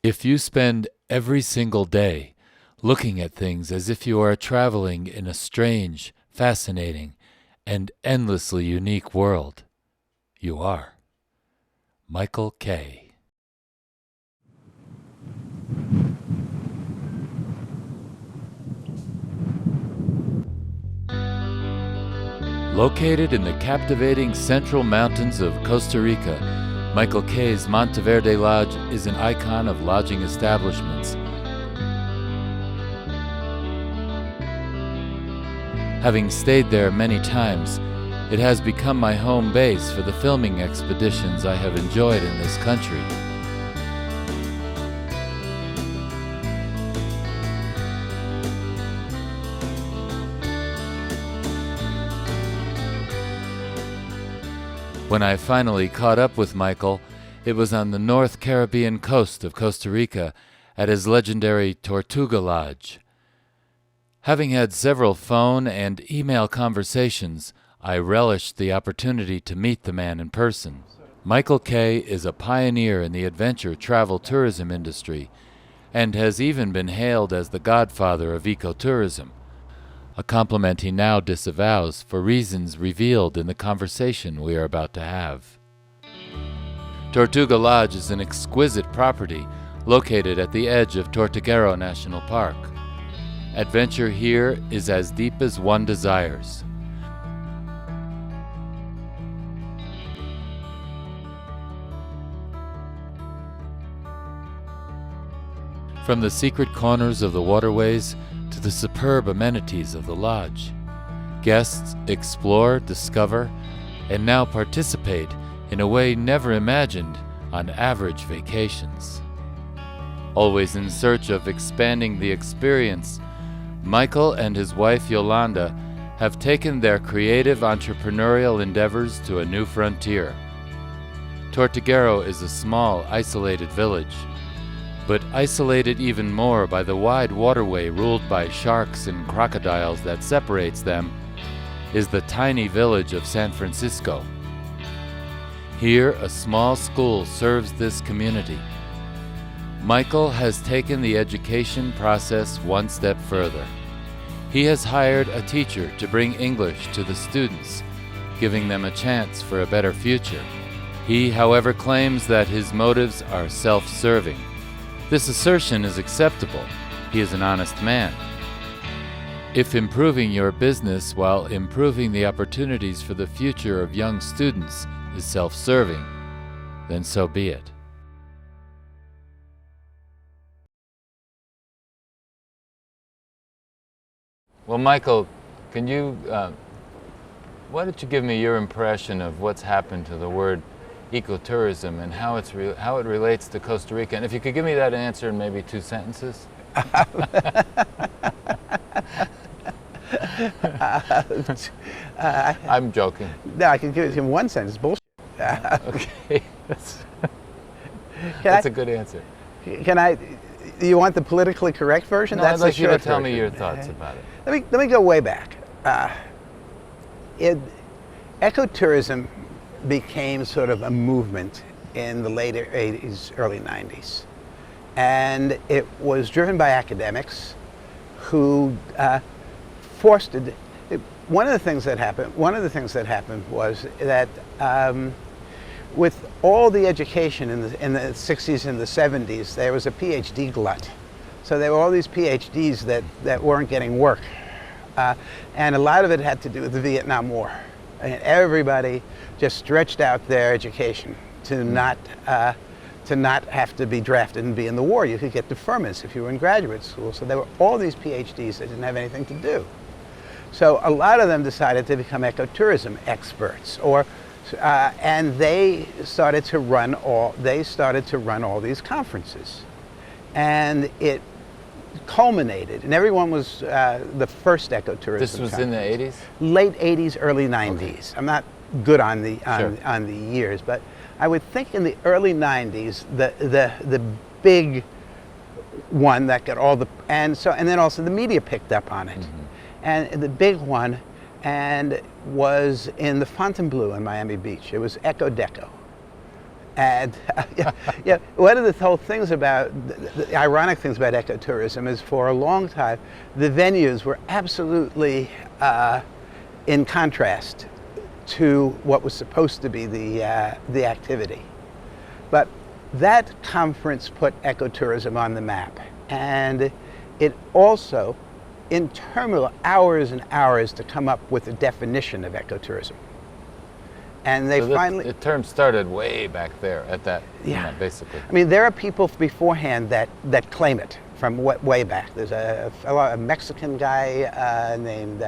If you spend every single day looking at things as if you are traveling in a strange, fascinating, and endlessly unique world, you are. Michael Kaye. Located in the captivating central mountains of Costa Rica, Michael Kaye's Monteverde Lodge is an icon of lodging establishments. Having stayed there many times, it has become my home base for the filming expeditions I have enjoyed in this country. When I finally caught up with Michael, it was on the North Caribbean coast of Costa Rica at his legendary Tortuga Lodge. Having had several phone and email conversations, I relished the opportunity to meet the man in person. Michael Kaye is a pioneer in the adventure travel tourism industry and has even been hailed as the godfather of ecotourism, a compliment he now disavows for reasons revealed in the conversation we are about to have. Tortuga Lodge is an exquisite property located at the edge of Tortuguero National Park. Adventure here is as deep as one desires. From the secret corners of the waterways to the superb amenities of the lodge, guests explore, discover, and now participate in a way never imagined on average vacations. Always in search of expanding the experience, Michael and his wife Yolanda have taken their creative entrepreneurial endeavors to a new frontier. Tortuguero is a small, isolated village, but isolated even more by the wide waterway ruled by sharks and crocodiles that separates them is the tiny village of San Francisco. Here, a small school serves this community. Michael has taken the education process one step further. He has hired a teacher to bring English to the students, giving them a chance for a better future. He, however, claims that his motives are self-serving. This assertion is acceptable. He is an honest man. If improving your business while improving the opportunities for the future of young students is self-serving, then so be it. Well, Michael, why don't you give me your impression of what's happened to the word ecotourism and how it relates to Costa Rica? And if you could give me that answer in maybe 2 sentences. I'm joking. No, I can give it to him 1 sentence. Bullshit. Okay, that's a good answer. Can I? You want the politically correct version? No, That's I'd like the you to short tell me version. your thoughts about it. Let me go way back. Ecotourism became sort of a movement in the later 80s, early 90s. And it was driven by academics who forced it. One of the things that happened was that with all the education in the 60s and the 70s, there was a PhD glut. So there were all these PhDs that weren't getting work. And a lot of it had to do with the Vietnam War. And everybody just stretched out their education to not have to be drafted and be in the war. You could get deferments if you were in graduate school. So there were all these PhDs that didn't have anything to do. So a lot of them decided to become ecotourism experts, and they started to run all these conferences, and it culminated, and everyone was the first ecotourism. This was in the 80s? Late 80s, early 90s. Okay. I'm not good on the Sure. years, but I would think in the early 90s, the big one that got all the, and then also the media picked up on it. Mm-hmm. And the big one was in the Fontainebleau in Miami Beach. It was Eco Deco. And one of the whole things about, the ironic things about ecotourism is for a long time, the venues were absolutely in contrast to what was supposed to be the activity. But that conference put ecotourism on the map. And it also, interminable hours and hours to come up with a definition of ecotourism. And they finally... The term started way back there at that, basically. I mean, there are people beforehand that claim it from way back. There's a Mexican guy named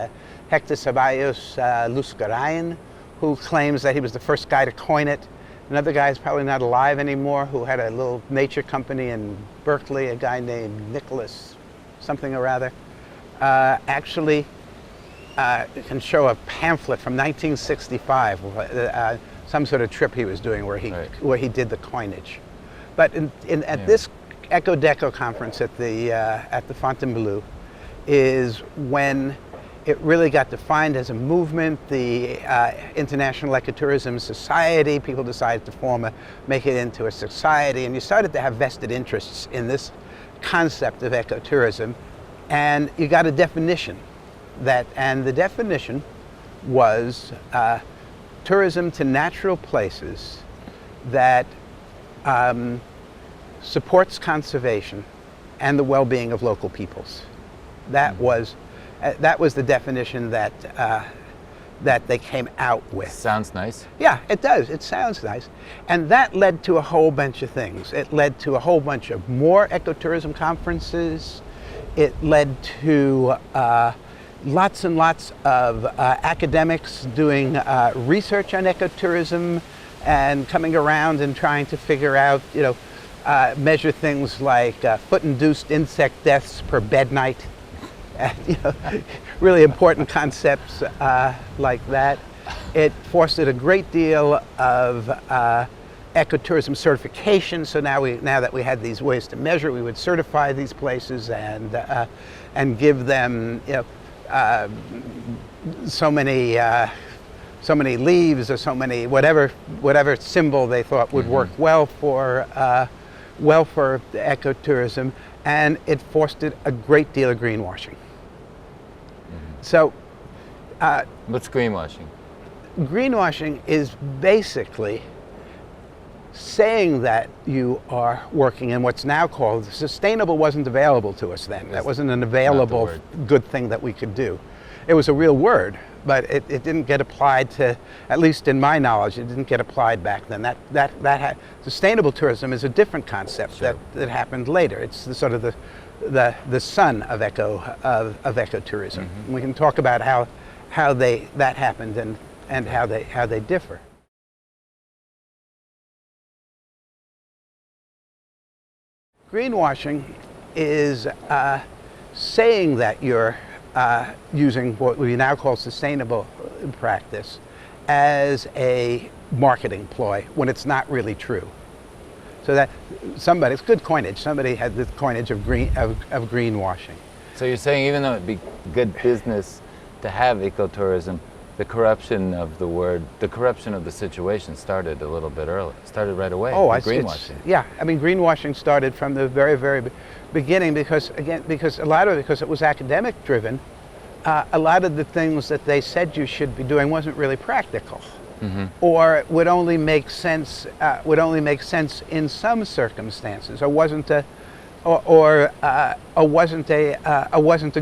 Hector Ceballos Luscarayan, who claims that he was the first guy to coin it. Another guy is probably not alive anymore, who had a little nature company in Berkeley, a guy named Nicholas something or other. Actually can show a pamphlet from 1965, some sort of trip he was doing where he did the coinage. But at this Eco-Deco conference at the Fontainebleau is when it really got defined as a movement. The International Ecotourism Society, people decided to make it into a society, and you started to have vested interests in this concept of ecotourism, and you got a definition. And the definition was tourism to natural places that supports conservation and the well-being of local peoples. That was the definition that they came out with. Sounds nice. Yeah, it does. It sounds nice. And that led to a whole bunch of things. It led to a whole bunch of more ecotourism conferences. It led to lots and lots of academics doing research on ecotourism and coming around and trying to figure out, measure things like foot-induced insect deaths per bed night. Really important concepts like that. It fostered a great deal of ecotourism certification. So now that we had these ways to measure, we would certify these places and give them, so many leaves or so many whatever symbol they thought would work well for ecotourism, and it fostered a great deal of greenwashing. So, what's greenwashing? Greenwashing is basically saying that you are working in what's now called sustainable. Wasn't available to us then. That wasn't an available good thing that we could do. It was a real word, but it didn't get applied to, at least in my knowledge, it didn't get applied back then. Sustainable tourism is a different concept that happened later. It's the sort of the son of ecotourism. We can talk about how that happened and how they differ. Greenwashing is saying that you're using what we now call sustainable practice as a marketing ploy when it's not really true. So that it's good coinage. Somebody had the coinage of greenwashing. So you're saying even though it'd be good business to have ecotourism, the corruption of the situation started a little bit early. Started right away. Greenwashing. I mean, greenwashing started from the very, very beginning because it was academic driven. A lot of the things that they said you should be doing wasn't really practical, or would only make sense in some circumstances, or wasn't a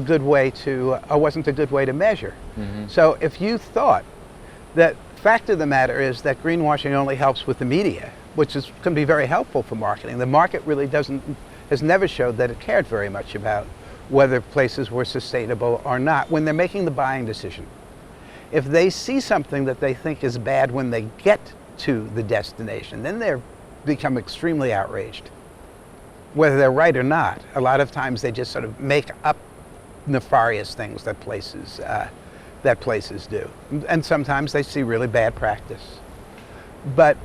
good way to measure. So if you thought that, fact of the matter is that greenwashing only helps with the media, which can be very helpful for marketing. The market really has never showed that it cared very much about whether places were sustainable or not when they're making the buying decision. If they see something that they think is bad when they get to the destination, then they become extremely outraged. Whether they're right or not, a lot of times they just sort of make up nefarious things that places do. And sometimes they see really bad practice. But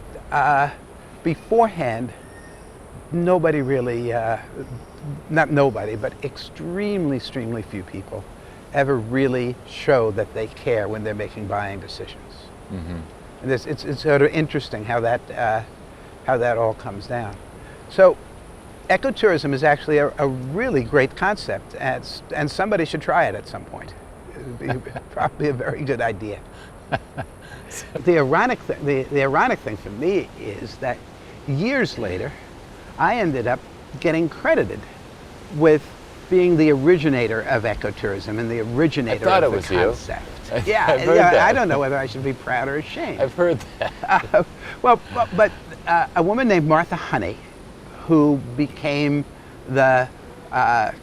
beforehand, nobody really, not nobody, but extremely few people ever really show that they care when they're making buying decisions. And it's sort of interesting how how that all comes down. So ecotourism is actually a really great concept, and somebody should try it at some point. It would be probably a very good idea. The ironic thing for me is that years later, I ended up getting credited with being the originator of ecotourism and the originator of the concept. I don't know whether I should be proud or ashamed. I've heard that. But a woman named Martha Honey, who became the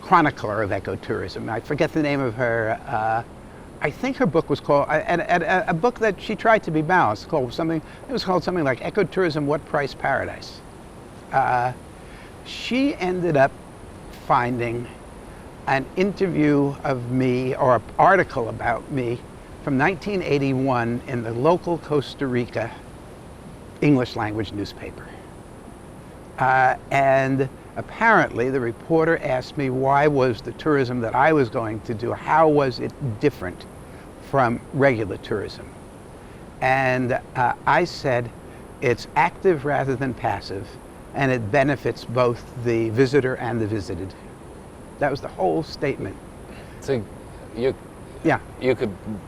chronicler of ecotourism. I forget the name of her. I think her book was called a book that she tried to be balanced. It was called something like Ecotourism: What Price Paradise. She ended up finding an interview of me, or an article about me, from 1981 in the local Costa Rica English language newspaper. And apparently the reporter asked me why was the tourism that I was going to do, how was it different from regular tourism? And I said, it's active rather than passive, and it benefits both the visitor and the visited. That was the whole statement. So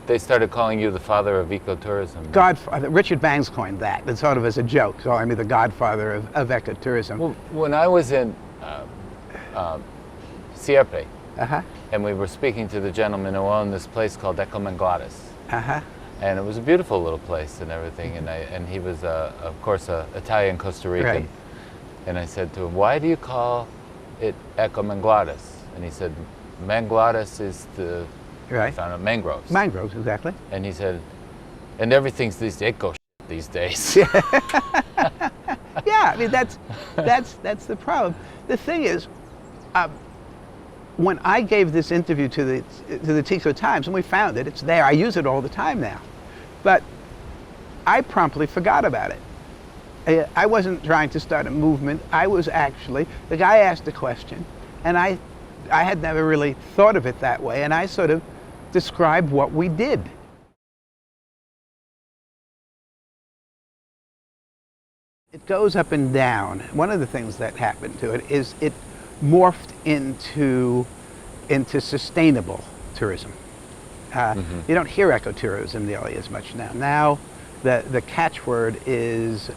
they started calling you the father of ecotourism. Godfather. Richard Bangs coined that, and sort of as a joke, calling me the godfather of ecotourism. Well, when I was in Sierpe, and we were speaking to the gentleman who owned this place called Ecomanglares. And it was a beautiful little place and everything, and he was, of course, an Italian Costa Rican. Right. And I said to him, why do you call it Ecomanglares? And he said, Manglares is the, right. I found out, mangroves. Mangroves, exactly. And he said, and everything's these eco these days. Yeah, I mean, that's the problem. The thing is, when I gave this interview to the Tico Times, and we found it, it's there, I use it all the time now, but I promptly forgot about it. I wasn't trying to start a movement. I was actually, the guy asked a question, and I had never really thought of it that way, and I sort of described what we did. It goes up and down. One of the things that happened to it is it morphed into sustainable tourism. You don't hear ecotourism nearly as much now. Now the catchword is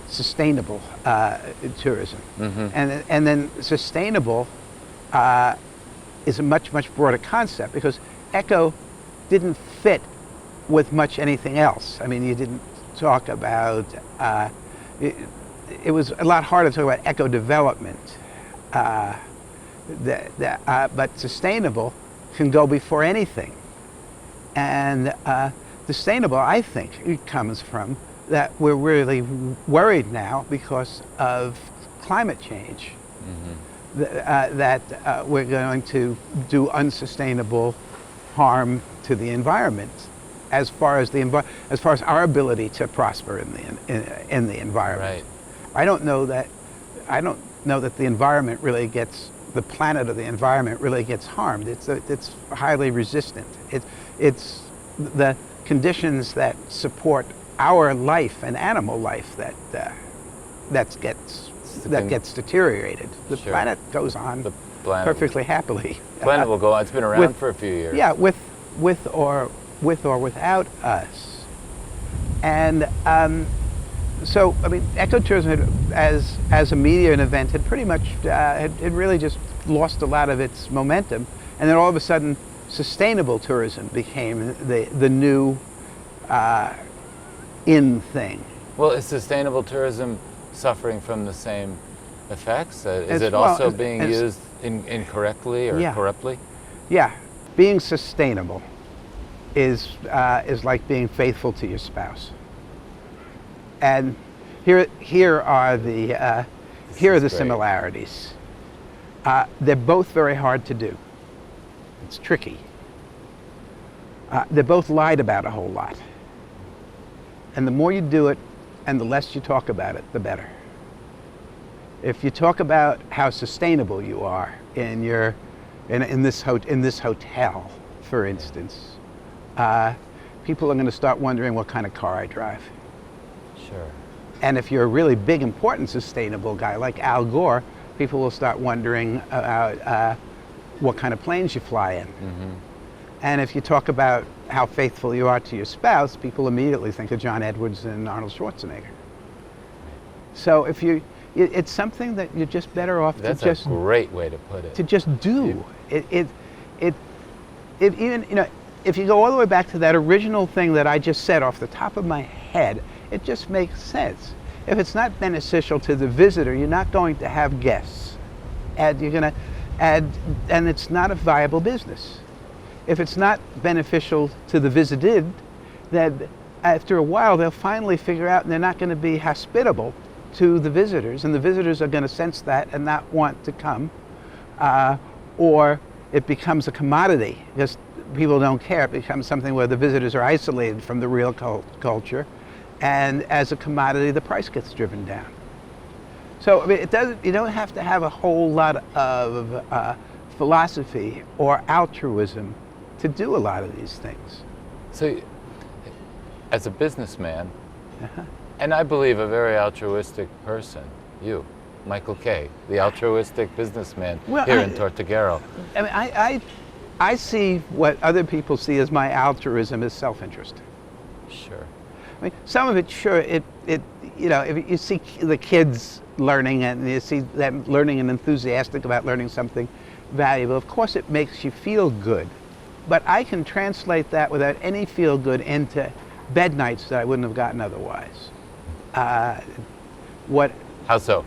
sustainable tourism, and then sustainable is a much broader concept, because eco didn't fit with much anything else. I mean, you didn't talk about it was a lot harder to talk about eco development, but sustainable can go before anything, and sustainable, I think, it comes from that we're really worried now because of climate change, that we're going to do unsustainable harm to the environment, as far as our ability to prosper in the environment. Right. I don't know that the environment really gets, the planet or the environment really gets harmed. It's highly resistant. It's the conditions that support our life and animal life that gets deteriorated. The planet goes on perfectly happly. The planet will go on. It's been around for a few years. Yeah, with or without us. And so, I mean, ecotourism as a media and event had pretty much had really just lost a lot of its momentum, and then all of a sudden, sustainable tourism became the new in thing. Well, is sustainable tourism suffering from the same effects? Is it also being used incorrectly or corruptly? Yeah, being sustainable is like being faithful to your spouse. And here are the similarities. They're both very hard to do. It's tricky. They're both lied about a whole lot. And the more you do it and the less you talk about it, the better. If you talk about how sustainable you are in this hotel, for instance, people are going to start wondering what kind of car I drive. Sure. And if you're a really big, important, sustainable guy like Al Gore, people will start wondering about what kind of planes you fly in. And if you talk about how faithful you are to your spouse, people immediately think of John Edwards and Arnold Schwarzenegger. So if it's something that you're just better off That's to just a great way to put it. to just do. If even, you know, if you go all the way back to that original thing that I just said off the top of my head, it just makes sense. If it's not beneficial to the visitor, you're not going to have guests, and and it's not a viable business. If it's not beneficial to the visited, then after a while they'll finally figure out, and they're not going to be hospitable to the visitors, and the visitors are going to sense that and not want to come, or it becomes a commodity. Just people don't care. It becomes something where the visitors are isolated from the real culture, and as a commodity, the price gets driven down. So I mean, it doesn't. You don't have to have a whole lot of philosophy or altruism to do a lot of these things. So, as a businessman, and I believe a very altruistic person, you, Michael Kaye, the altruistic businmean here in Tortuguero. I mean, I see what other people see as my altruism as self-interest. Sure. I mean, some of it, sure, you know, if you see the kids learning and you see them learning and enthusiastic about learning something valuable, of course it makes you feel good. But I can translate that without any feel good into bed nights that I wouldn't have gotten otherwise. How so?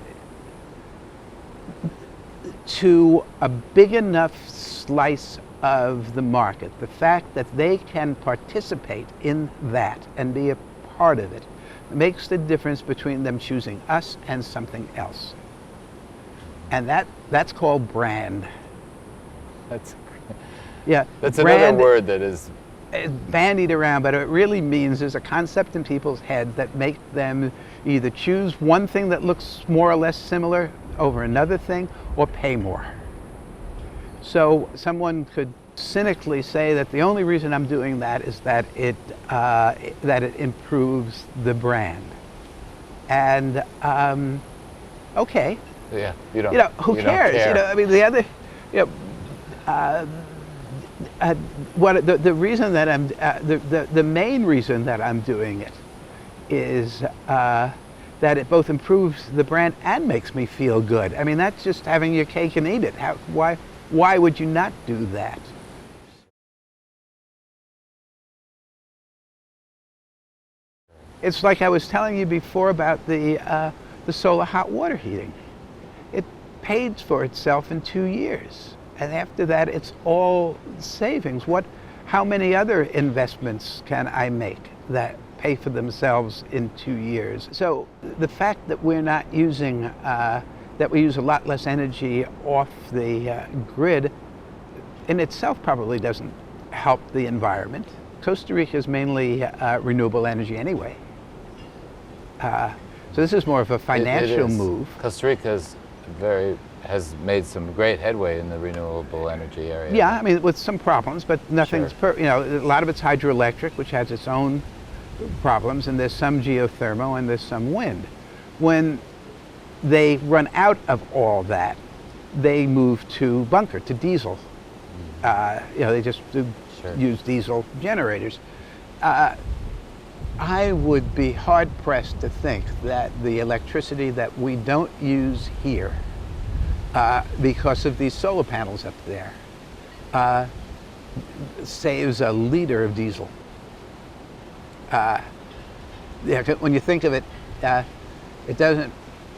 To a big enough slice of the market, the fact that they can participate in that and be a part of it makes the difference between them choosing us and something else. And that's called brand. That's Brand, another word that is bandied around, but it really means there's a concept in people's head that make them either choose one thing that looks more or less similar over another thing, or pay more. So someone could cynically say that the only reason I'm doing that is that it improves the brand. And okay. Yeah, you don't. You know, who you cares? Don't care. You know, I mean, the other, you know, the reason that I'm the main reason that I'm doing it is that it both improves the brand and makes me feel good. I mean, that's just having your cake and eat it. Why would you not do that? It's like I was telling you before about the solar hot water heating. It paid for itself in 2 years. And after that, it's all savings. How many other investments can I make that pay for themselves in 2 years? So the fact that we're not using, that we use a lot less energy off the grid in itself probably doesn't help the environment. Costa Rica is mainly renewable energy anyway. So this is more of a financial move. Costa Rica has made some great headway in the renewable energy area. Yeah, I mean, with some problems, but nothing's Sure. you know, a lot of it's hydroelectric, which has its own problems, and there's some geothermal and there's some wind. When they run out of all that, they move to bunker, to diesel. You know, they just use diesel generators. I would be hard pressed to think that the electricity that we don't use here, because of these solar panels up there, saves a liter of diesel. When you think of it, it doesn't.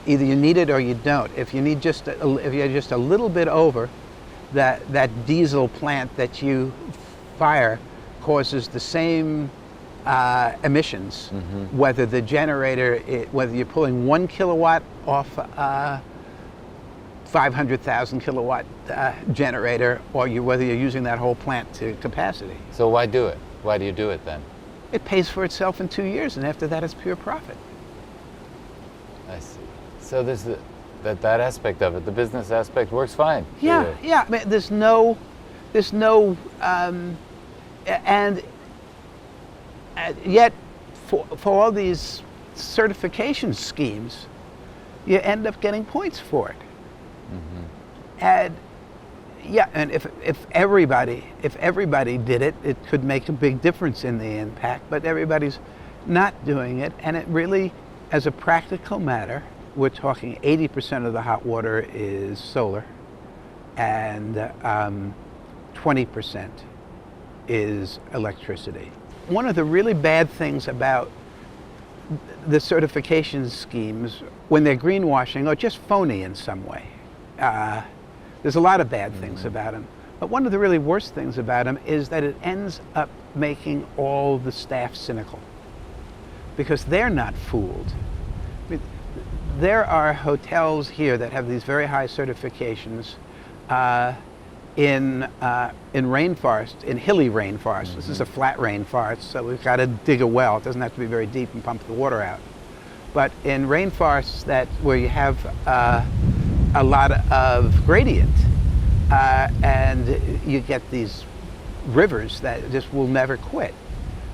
Either you need it or you don't. If you need if you're just a little bit over, that diesel plant that you fire causes the same emissions, whether the generator, whether you're pulling 1 kilowatt off 500,000 kilowatt generator, or whether you're using that whole plant to capacity. So why do it? Why do you do it then? It pays for itself in 2 years, and after that, it's pure profit. I see. So there's that aspect of it, the business aspect, works fine. Yeah, yeah. I mean, there's no, and yet, for all these certification schemes, you end up getting points for it. And yeah, and if everybody did it, it could make a big difference in the impact, but everybody's not doing it, and it really, as a practical matter, we're talking 80% of the hot water is solar, and 20% is electricity. One of the really bad things about the certification schemes, when they're greenwashing or just phony in some way, there's a lot of bad things about them. But one of the really worst things about them is that it ends up making all the staff cynical, because they're not fooled. I mean, there are hotels here that have these very high certifications in rainforest, in hilly rainforest. This is a flat rainforest, so we've got to dig a well. It doesn't have to be very deep and pump the water out. But in rainforests where you have a lot of gradient, and you get these rivers that just will never quit.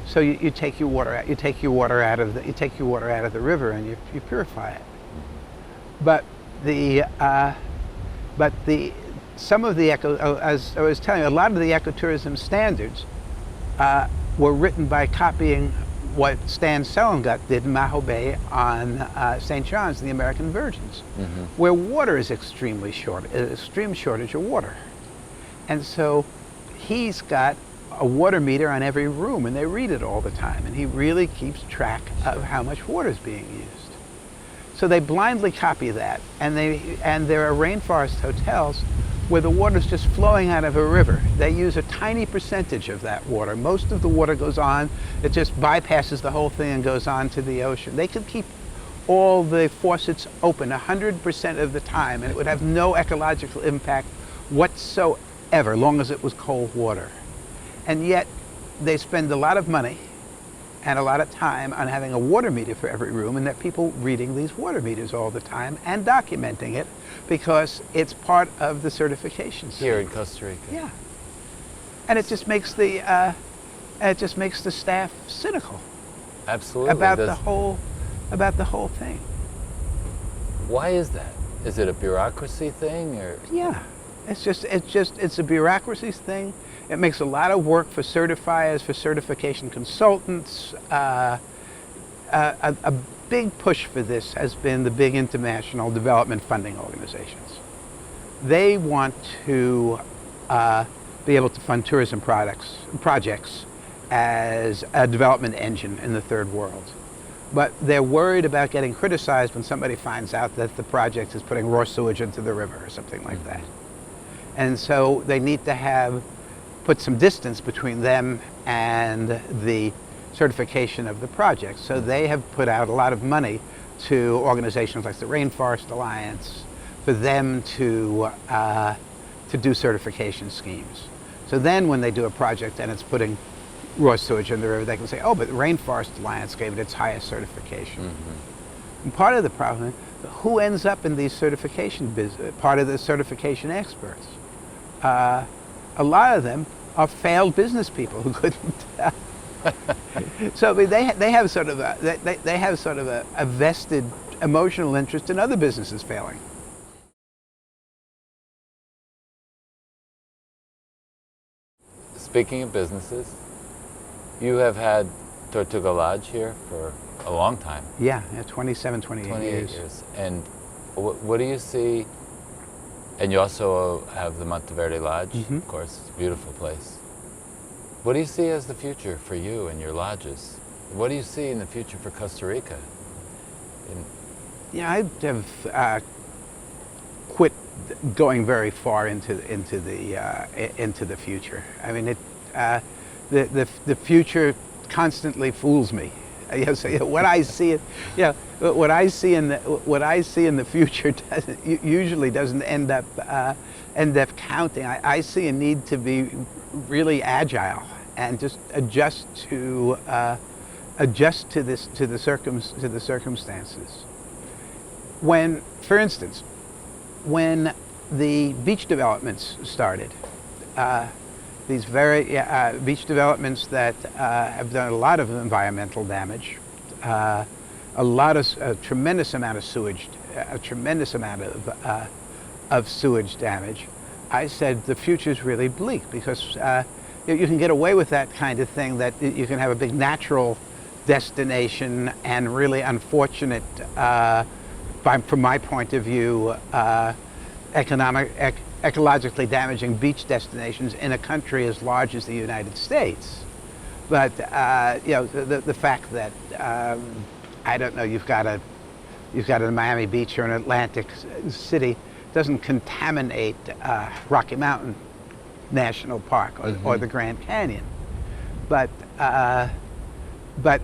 So you take your water out. You take your water out of the river, and you purify it. But some of the as I was telling you, a lot of the ecotourism standards were written by copying what Stan Selengut did in Maho Bay on St. John's and the American Virgins, where water is extreme shortage of water. And so he's got a water meter on every room, and they read it all the time, and he really keeps track of how much water is being used. So they blindly copy that, and there are rainforest hotels where the water is just flowing out of a river. They use a tiny percentage of that water. Most of the water goes on, it just bypasses the whole thing and goes on to the ocean. They could keep all the faucets open 100% of the time, and it would have no ecological impact whatsoever, long as it was cold water. And yet they spend a lot of money and a lot of time on having a water meter for every room, and there are people reading these water meters all the time and documenting it because it's part of the certification scheme. Here in Costa Rica. Yeah. And it just makes the staff cynical. Absolutely. About the whole thing. Why is that? Is it a bureaucracy thing, or? Yeah. It's a bureaucracy thing. It makes a lot of work for certifiers, for certification consultants. A big push for this has been the big international development funding organizations. They want to be able to fund tourism projects as a development engine in the third world. But they're worried about getting criticized when somebody finds out that the project is putting raw sewage into the river or something like that. And so they need to put some distance between them and the certification of the project. So they have put out a lot of money to organizations like the Rainforest Alliance for them to do certification schemes. So then when they do a project and it's putting raw sewage in the river, they can say, oh, but the Rainforest Alliance gave it its highest certification. And part of the problem is who ends up in these certification part of the certification experts. A lot of them are failed business people who couldn't. So I mean, they have sort of a vested emotional interest in other businesses failing. Speaking of businesses, you have had Tortuga Lodge here for a long time. Yeah, 28 years. And what do you see? And you also have the Monteverde Lodge, of course. It's a beautiful place. What do you see as the future for you and your lodges? What do you see in the future for Costa Rica? Yeah, I have quit going very far into the future. I mean, the future constantly fools me. What I see, what I see in the future usually doesn't end up counting. I see a need to be really agile and just adjust to the circumstances. When, for instance, when the beach developments started, these very beach developments that have done a lot of environmental damage, a tremendous amount of sewage, of sewage damage, I said the future is really bleak because you can get away with that kind of thing, that you can have a big natural destination and really unfortunate, from my point of view, ecologically damaging beach destinations in a country as large as the United States. But the fact that I don't know, you've got a Miami Beach or an Atlantic City doesn't contaminate Rocky Mountain National Park or the Grand Canyon. But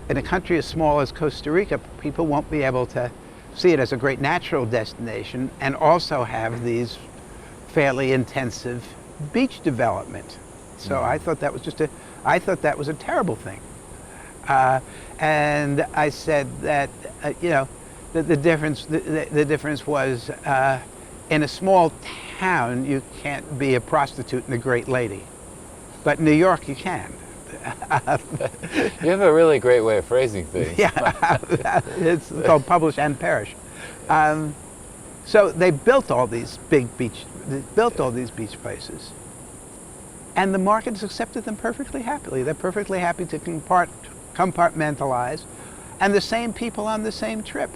in a country as small as Costa Rica, people won't be able to see it as a great natural destination and also have these fairly intensive beach development. So I thought that was a terrible thing. And I said that the difference was in a small town you can't be a prostitute and a great lady, but in New York you can. You have a really great way of phrasing things. Yeah, it's called publish and perish. So they built all these beach places, and the markets accepted them perfectly happily. They're perfectly happy to compartmentalize, and the same people on the same trip.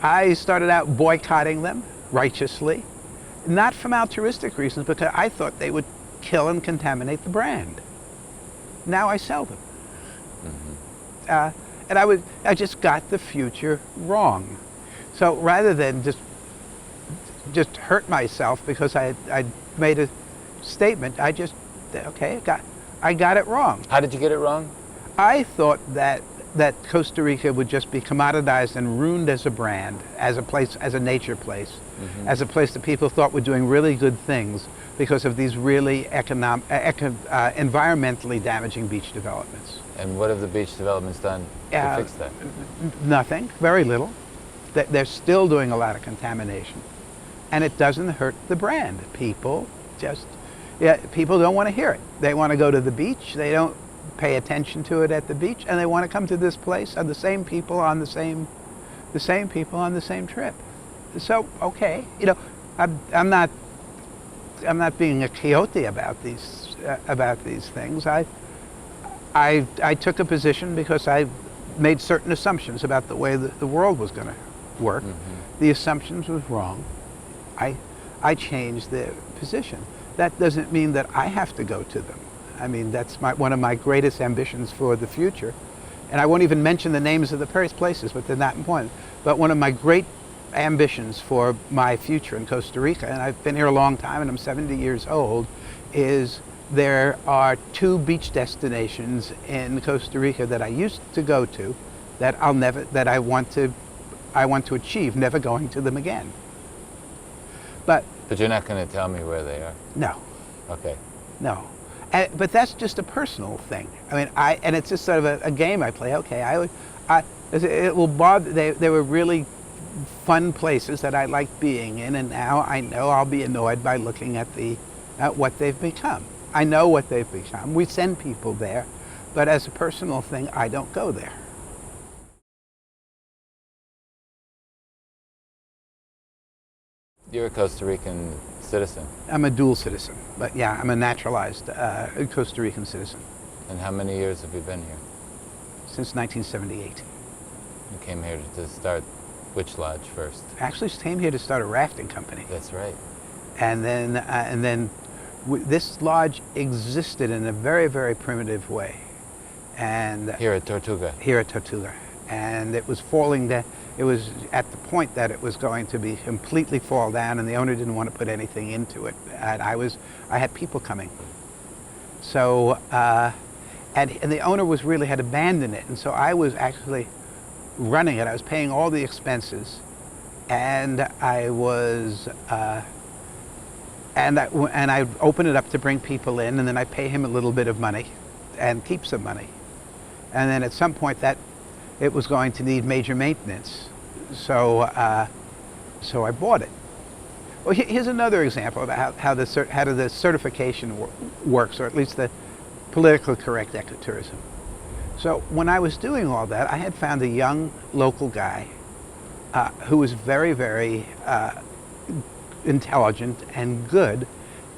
I started out boycotting them righteously, not from altruistic reasons, because I thought they would kill and contaminate the brand. Now I sell them. And I just got the future wrong. So rather than just hurt myself because I made a statement, I got it wrong. How did you get it wrong? I thought that Costa Rica would just be commoditized and ruined as a brand, as a place, as a nature place, as a place that people thought were doing really good things because of these really environmentally damaging beach developments. And what have the beach developments done to fix that? Nothing, very little. They're still doing a lot of contamination, and it doesn't hurt the brand. People don't want to hear it. They want to go to the beach. They don't pay attention to it at the beach, and they want to come to this place, and the same people on the same trip. So okay, I'm not being a Quixote about these things. I took a position because I made certain assumptions about the way that the world was going to work. The assumptions was wrong. I changed the position. That doesn't mean that I have to go to them. I mean, that's one of my greatest ambitions for the future. And I won't even mention the names of the various places, but they're not important. But one of my great ambitions for my future in Costa Rica, and I've been here a long time and I'm 70 years old, is there are 2 beach destinations in Costa Rica that I used to go to that I want to achieve, never going to them again. But you're not going to tell me where they are? No. Okay. No. But that's just a personal thing. I mean, and it's just sort of a game I play. Okay, it will bother. They were really fun places that I liked being in, and now I know I'll be annoyed by looking at what they've become. I know what they've become. We send people there, but as a personal thing, I don't go there. You're a Costa Rican citizen. I'm a dual citizen, but yeah, I'm a naturalized Costa Rican citizen. And how many years have you been here? Since 1978. You came here to start which lodge first? I actually came here to start a rafting company. That's right. And then this lodge existed in a very, very primitive way. And here at Tortuga. Here at Tortuga. And it was falling down. It was at the point that it was going to be completely fall down, and the owner didn't want to put anything into it. And I had people coming. So, and the owner had abandoned it, and so I was actually running it. I was paying all the expenses, and I open it up to bring people in, and then I pay him a little bit of money, and keep some money, and then at some point it was going to need major maintenance, so I bought it. Well, here's another example about how the certification works, or at least the politically correct ecotourism. So when I was doing all that, I had found a young local guy who was very, very intelligent and good,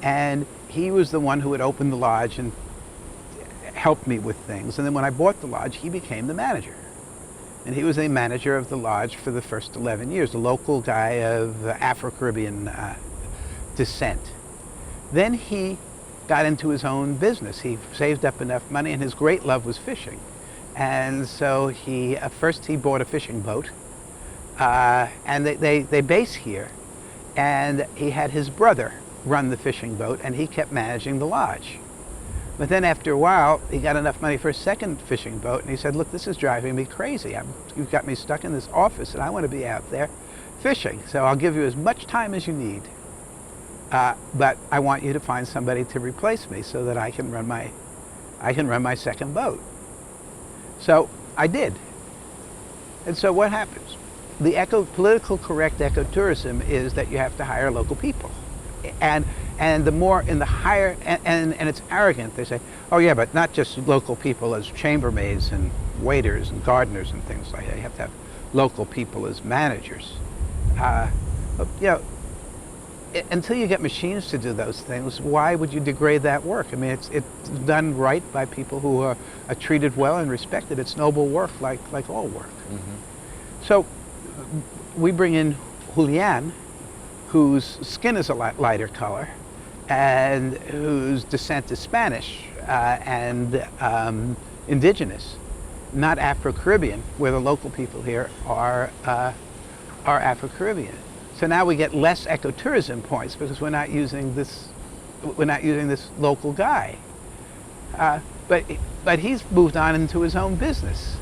and he was the one who had opened the lodge and helped me with things. And then when I bought the lodge, he became the manager. And he was a manager of the lodge for the first 11 years, a local guy of Afro-Caribbean descent. Then he got into his own business. He saved up enough money, and his great love was fishing. And so he first he bought a fishing boat, and they base here. And he had his brother run the fishing boat, and he kept managing the lodge. But then after a while, he got enough money for a second fishing boat, and he said, look, this is driving me crazy. You've got me stuck in this office, and I want to be out there fishing. So I'll give you as much time as you need. But I want you to find somebody to replace me so that I can run my second boat. So I did. And so what happens? The political correct ecotourism is that you have to hire local people. And the more in the higher, and it's arrogant, they say, oh yeah, but not just local people as chambermaids and waiters and gardeners and things like that. You have to have local people as managers. Until you get machines to do those things, why would you degrade that work? I mean, it's done right by people who are treated well and respected. It's noble work, like all work. Mm-hmm. So we bring in Julian, whose skin is a lighter color, and whose descent is Spanish and indigenous, not Afro-Caribbean, where the local people here are Afro-Caribbean. So now we get less ecotourism points because we're not using this local guy. But he's moved on into his own business.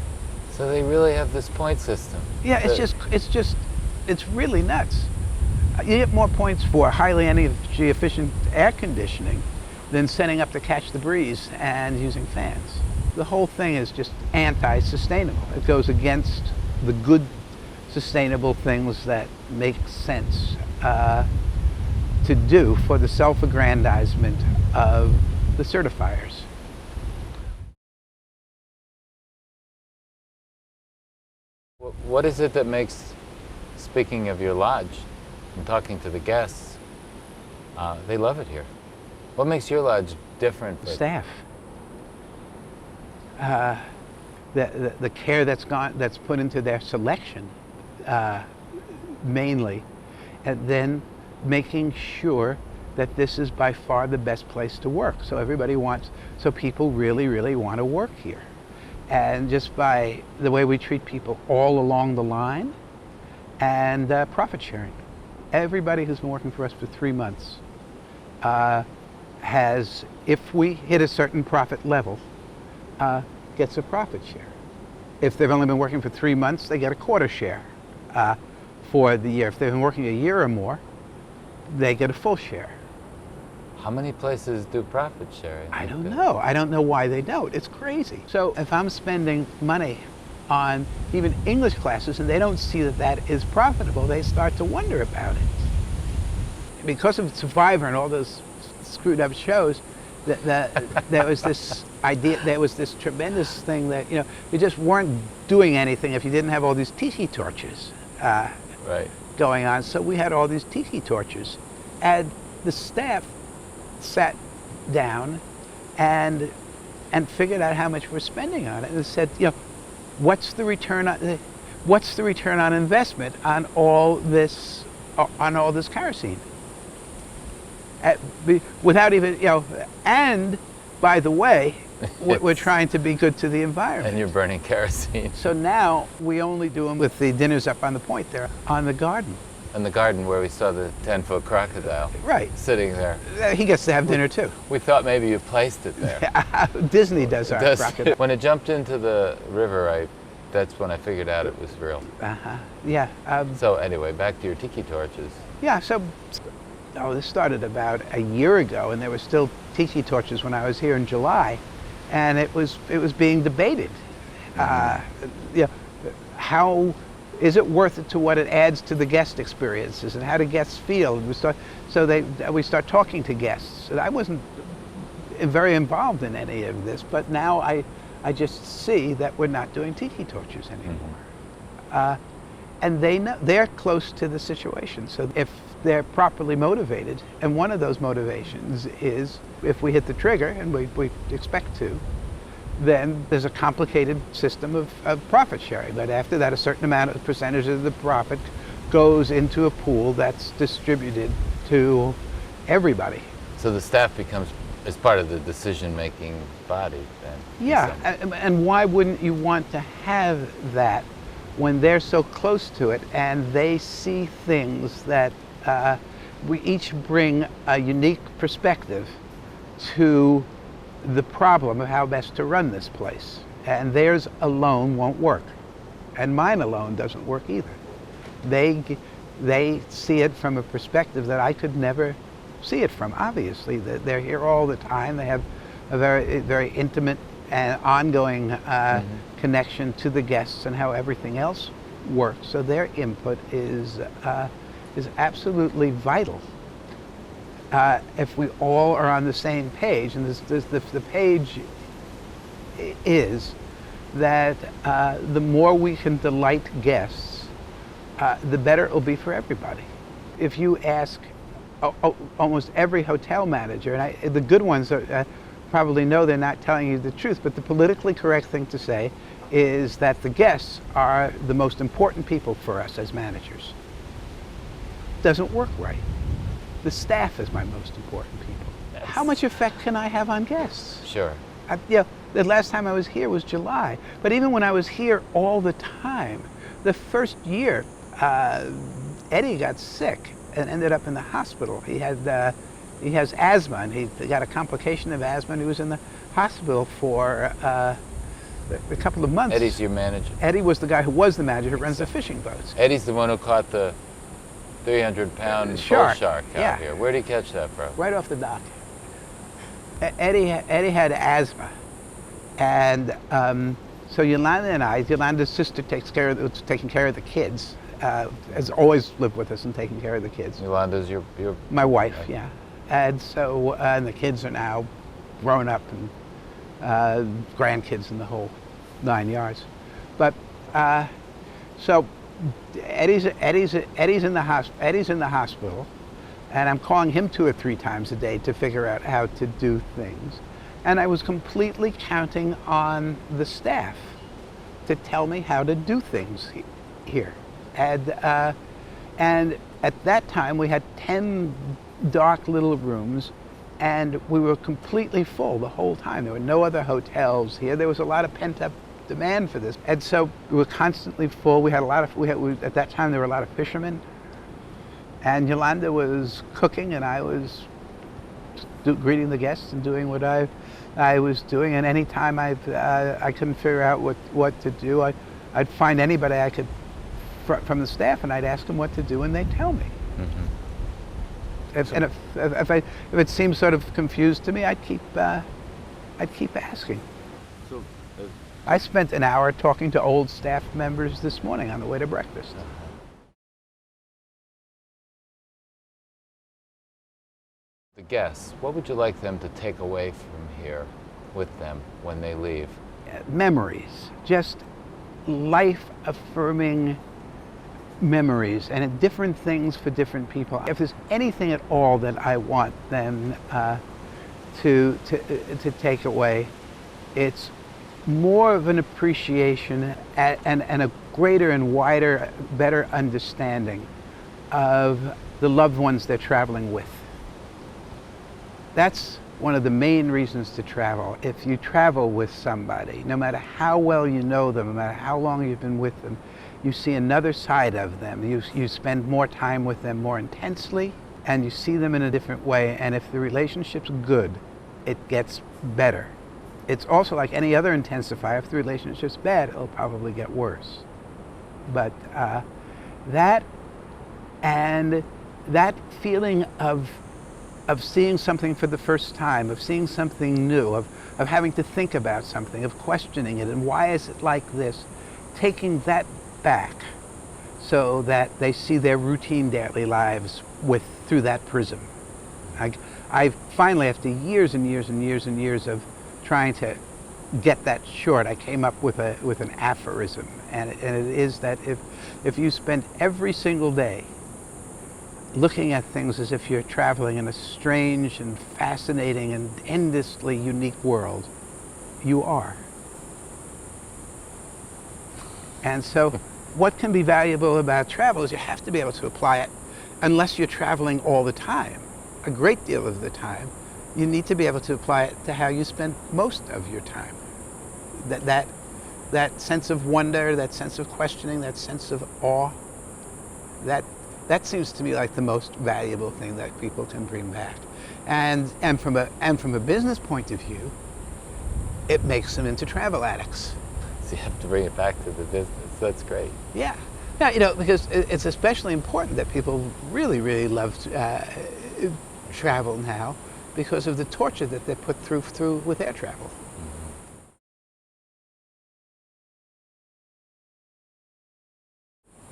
So they really have this point system. Yeah, it's really nuts. You get more points for highly energy efficient air conditioning than setting up to catch the breeze and using fans. The whole thing is just anti-sustainable. It goes against the good, sustainable things that make sense to do for the self-aggrandizement of the certifiers. What is it that makes, speaking of your lodge, and talking to the guests, they love it here? What makes your lodge different? Staff. The care that's put into their selection, mainly, and then making sure that this is by far the best place to work. So people really, really want to work here. And just by the way we treat people all along the line, and profit sharing. Everybody who's been working for us for 3 months has, if we hit a certain profit level, gets a profit share. If they've only been working for 3 months, they get a quarter share for the year. If they've been working a year or more, they get a full share. How many places do profit sharing? I don't know. I don't know why they don't. It's crazy. So if I'm spending money on even English classes and they don't see that is profitable, they start to wonder about it. Because of Survivor and all those screwed up shows, there was this idea, there was this tremendous thing that, you just weren't doing anything if you didn't have all these tiki torches going on. So we had all these tiki torches. And the staff sat down and figured out how much we're spending on it, and said, what's the return on investment on all this kerosene? Without even, and by the way, we're trying to be good to the environment. And you're burning kerosene. So now we only do them with the dinners up on the point there on the garden. In the garden where we saw the 10-foot crocodile. Right. Sitting there. He gets to have dinner too. We thought maybe you placed it there. Disney does our crocodile. When it jumped into the river, that's when I figured out it was real. Yeah. So anyway, back to your tiki torches. Yeah, so this started about a year ago, and there were still tiki torches when I was here in July, and it was being debated. How is it worth it to what it adds to the guest experiences, and how do guests feel? And we start talking to guests. And I wasn't very involved in any of this, but now I just see that we're not doing tiki torches anymore. And they know, they're close to the situation. So if they're properly motivated, and one of those motivations is if we hit the trigger, and we expect to, then there's a complicated system of profit sharing. But after that, a certain amount of percentage of the profit goes into a pool that's distributed to everybody. So the staff becomes as part of the decision-making body then? Yeah, and why wouldn't you want to have that when they're so close to it and they see things that we each bring a unique perspective to the problem of how best to run this place. And theirs alone won't work. And mine alone doesn't work either. They see it from a perspective that I could never see it from. Obviously, they're here all the time. They have a very, very intimate and ongoing connection to the guests and how everything else works. So their input is absolutely vital. If we all are on the same page, and the page is that the more we can delight guests, the better it will be for everybody. If you ask almost every hotel manager, and the good ones probably know they're not telling you the truth, but the politically correct thing to say is that the guests are the most important people for us as managers. Doesn't work right. The staff is my most important people. Yes. How much effect can I have on guests? Sure. The last time I was here was July, but even when I was here all the time, the first year, Eddie got sick and ended up in the hospital. He has asthma, and he got a complication of asthma, and he was in the hospital for a couple of months. Eddie's your manager? Eddie was the guy who was the manager who runs the fishing boats. Eddie's the one who caught the 300-pound bull shark out here. Where did he catch that from? Right off the dock. Eddie had asthma, and so Yolanda and I, Yolanda's sister was taking care of the kids, has always lived with us and taken care of the kids. Yolanda's your my wife, yeah. And so and the kids are now grown up and grandkids and the whole 9 yards. But so Eddie's in the hospital, and I'm calling him 2 or 3 times a day to figure out how to do things. And I was completely counting on the staff to tell me how to do things here. And at that time, we had 10 dark little rooms, and we were completely full the whole time. There were no other hotels here. There was a lot of pent-up demand for this. And so we were constantly full. We had a lot of, at that time, there were a lot of fishermen. And Yolanda was cooking, and I was greeting the guests and doing what I was doing. And any time I couldn't figure out what to do, I'd find anybody I could from the staff, and I'd ask them what to do, and they'd tell me. And if it seemed sort of confused to me, I'd keep asking. So, I spent an hour talking to old staff members this morning on the way to breakfast. The guests, what would you like them to take away from here with them when they leave? Memories, just life-affirming memories, and different things for different people. If there's anything at all that I want them to take away, it's more of an appreciation and a greater and wider, better understanding of the loved ones they're traveling with. That's one of the main reasons to travel. If you travel with somebody, no matter how well you know them, no matter how long you've been with them, you see another side of them. You spend more time with them more intensely, and you see them in a different way. And if the relationship's good, it gets better. It's also like any other intensifier. If the relationship's bad, it'll probably get worse. But that feeling of seeing something for the first time, of seeing something new, of having to think about something, of questioning it, and why is it like this, taking that back so that they see their routine daily lives through that prism. I finally, after years and years and years and years of trying to get that short, I came up with an aphorism, and it is that if you spend every single day looking at things as if you're traveling in a strange and fascinating and endlessly unique world, you are. And so what can be valuable about travel is you have to be able to apply it unless you're traveling all the time. A great deal of the time, you need to be able to apply it to how you spend most of your time. That sense of wonder, that sense of questioning, that sense of awe, that seems to me like the most valuable thing that people can bring back. And from a business point of view, it makes them into travel addicts. So you have to bring it back to the business. That's great. Yeah. Now, because it's especially important that people really, really love travel now because of the torture that they're put through with air travel.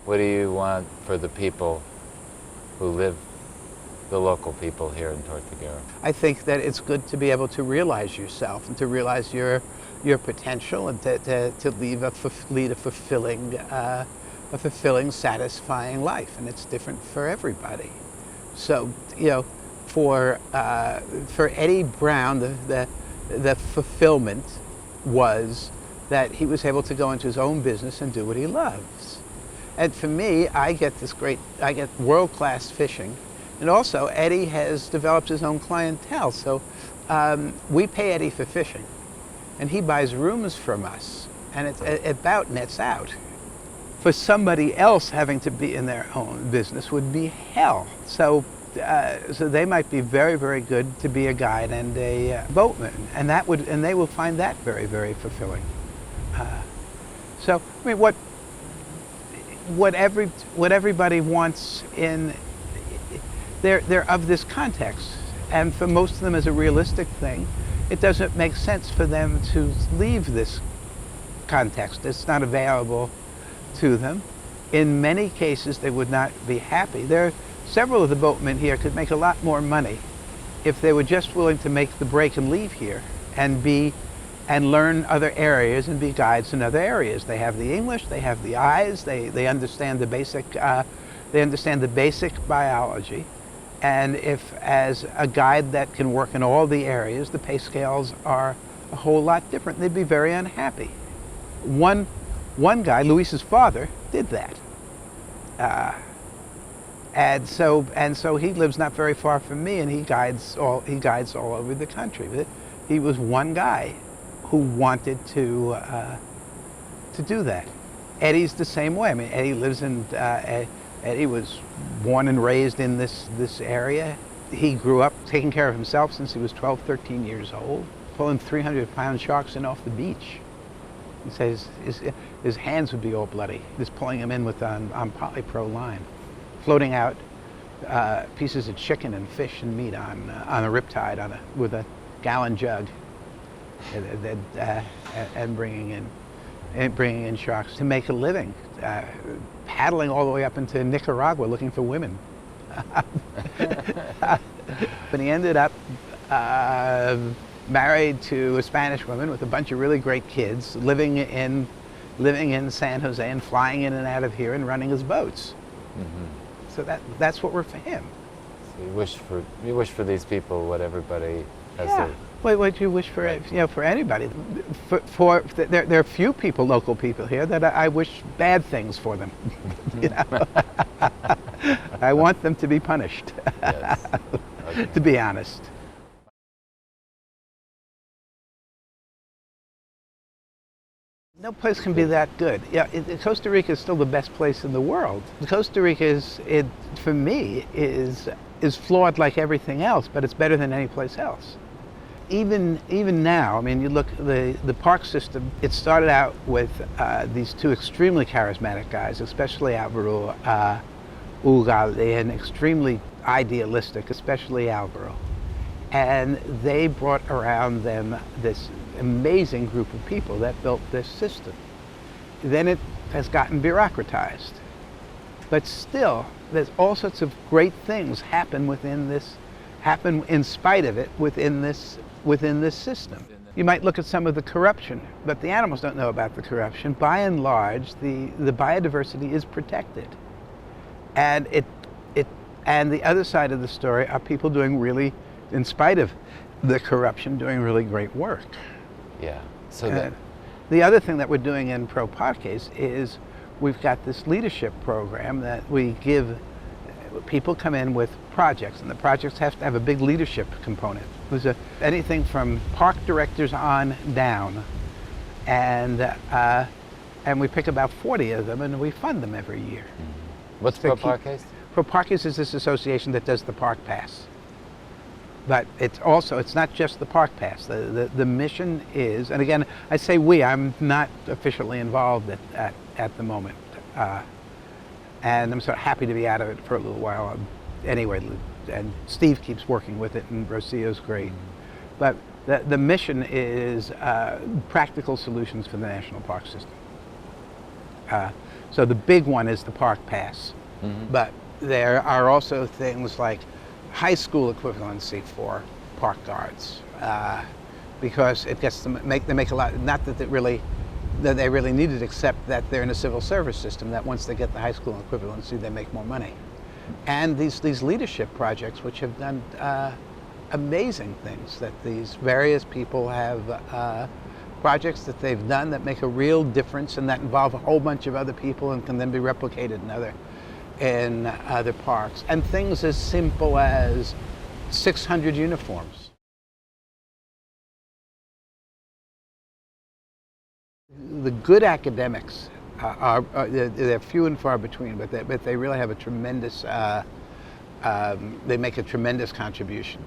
What do you want for the people who live, the local people here in Tortuguero? I think that it's good to be able to realize yourself and to realize your potential and to lead a fulfilling, satisfying life, and it's different for everybody. So, for Eddie Brown, the fulfillment was that he was able to go into his own business and do what he loves. And for me, I get world-class fishing. And also, Eddie has developed his own clientele. So we pay Eddie for fishing, and he buys rooms from us, and it about nets out. For somebody else, having to be in their own business would be hell. So they might be very, very good to be a guide and a boatman, and they will find that very, very fulfilling. So I mean, what everybody wants they're of this context, and for most of them as a realistic thing, it doesn't make sense for them to leave this context. It's not available to them. In many cases, they would not be happy. Several of the boatmen here could make a lot more money if they were just willing to make the break and leave here and learn other areas and be guides in other areas. They have the English, they have the eyes, they understand the basic biology. And if, as a guide that can work in all the areas, the pay scales are a whole lot different, they'd be very unhappy. One guy, Luis's father, did that. And so he lives not very far from me, and he guides all over the country. But he was one guy who wanted to do that. Eddie's the same way. I mean, Eddie lives in. Eddie was born and raised in this area. He grew up taking care of himself since he was 12, 13 years old, pulling 300-pound sharks in off the beach. He says his hands would be all bloody, just pulling them in on polypro line, floating out pieces of chicken and fish and meat on a riptide with a gallon jug, and bringing in sharks to make a living, paddling all the way up into Nicaragua looking for women. But he ended up married to a Spanish woman with a bunch of really great kids, living in San Jose and flying in and out of here and running his boats. Mm-hmm. So that's what we're for him. So you wish for these people what everybody has. Yeah. What do you wish for? For anybody. There are few local people here that I wish bad things for them. I want them to be punished. Yes. Okay. To be honest. No place can be that good. Yeah, Costa Rica is still the best place in the world. Costa Rica for me is flawed like everything else, but it's better than any place else. Even now, I mean, you look the park system. It started out with these two extremely charismatic guys, especially Alvaro Ugalde, and extremely idealistic, especially Alvaro. And they brought around them this amazing group of people that built this system. Then it has gotten bureaucratized, but still, there's all sorts of great things happen in spite of it within this system. You might look at some of the corruption, but the animals don't know about the corruption. By and large, the biodiversity is protected. And and the other side of the story are people doing really, in spite of the corruption, doing really great work. Yeah. So the other thing that we're doing in Pro Parques is we've got this leadership program that we give. People come in with projects, and the projects have to have a big leadership component. There's anything from park directors on down, and we pick about 40 of them, and we fund them every year. What's Pro Parques? Pro Parques is this association that does the park pass. But it's not just the park pass. The mission is, and again, I say we, I'm not officially involved at the moment. And I'm sort of happy to be out of it for a little while. Anyway, and Steve keeps working with it, and Rocio's great. But the mission is practical solutions for the national park system. So the big one is the park pass. But there are also things like high school equivalency for park guards, because it gets them they make a lot. Not that they really need it, except that they're in a civil service system. That once they get the high school equivalency, they make more money. And these leadership projects, which have done amazing things, that these various people have projects that they've done that make a real difference and that involve a whole bunch of other people and can then be replicated in other parks. And things as simple as 600 uniforms. The good academics they're few and far between, but they really have a tremendous, they make a tremendous contribution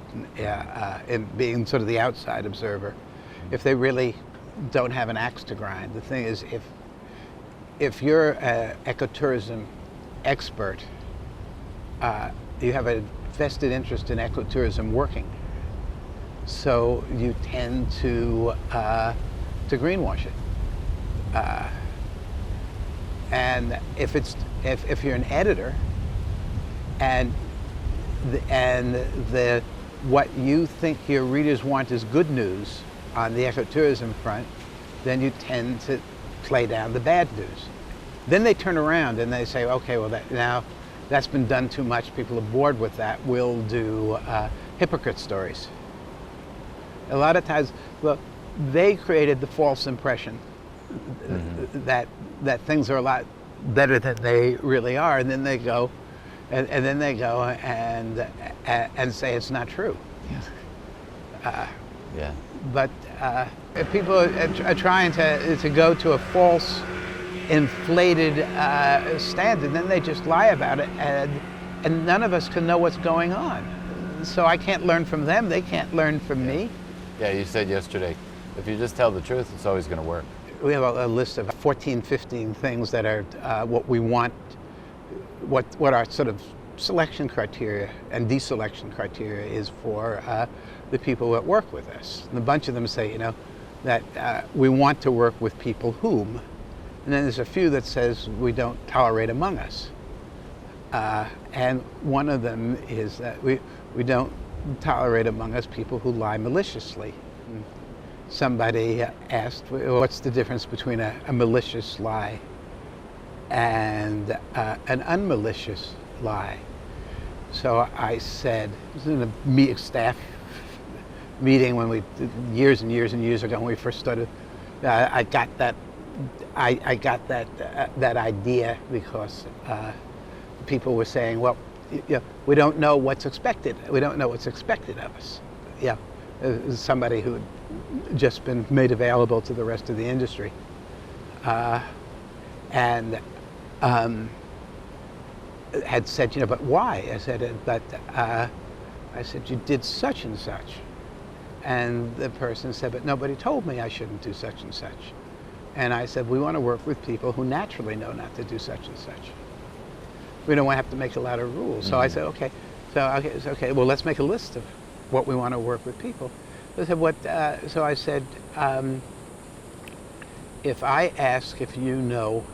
in being sort of the outside observer. If they really don't have an axe to grind, the thing is, if you're an ecotourism expert, you have a vested interest in ecotourism working, so you tend to greenwash it. And if you're an editor, and what you think your readers want is good news on the ecotourism front, then you tend to play down the bad news. Then they turn around and they say, okay, well now that's been done too much. People are bored with that. We'll do hypocrite stories. A lot of times, well, they created the false impression that things are a lot better than they really are, and then they go and say it's not true. Yeah. But if people are trying to go to a false, inflated standard, then they just lie about it, and none of us can know what's going on. So I can't learn from them. They can't learn from me. Yeah, you said yesterday, if you just tell the truth, it's always going to work. We have a list of 14, 15 things that are what we want, what our sort of selection criteria and deselection criteria is for the people that work with us. And a bunch of them say, that we want to work with people whom, and then there's a few that says we don't tolerate among us. And one of them is that we don't tolerate among us people who lie maliciously. Somebody asked, what's the difference between a malicious lie and an unmalicious lie? So I said, this is in a staff meeting when years and years and years ago when we first started, I got that idea because people were saying, well, we don't know what's expected. We don't know what's expected of us. Yeah, somebody who had just been made available to the rest of the industry, and had said, but why? I said, I said, you did such and such, and the person said, but nobody told me I shouldn't do such and such. And I said, we want to work with people who naturally know not to do such and such. We don't want to have to make a lot of rules. So I said, okay, well, let's make a list of what we want to work with people. I said, so I said, if I ask if you know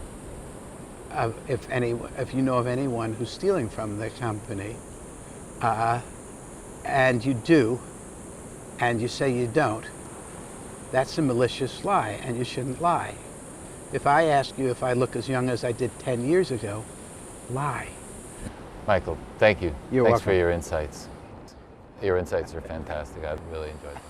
of anyone who's stealing from the company, and you do, and you say you don't, That's a malicious lie, and you shouldn't lie. If I ask you if I look as young as I did 10 years ago, lie. Michael, thank you. You're Thanks for welcome. your insights. Your insights are fantastic. I really enjoyed them.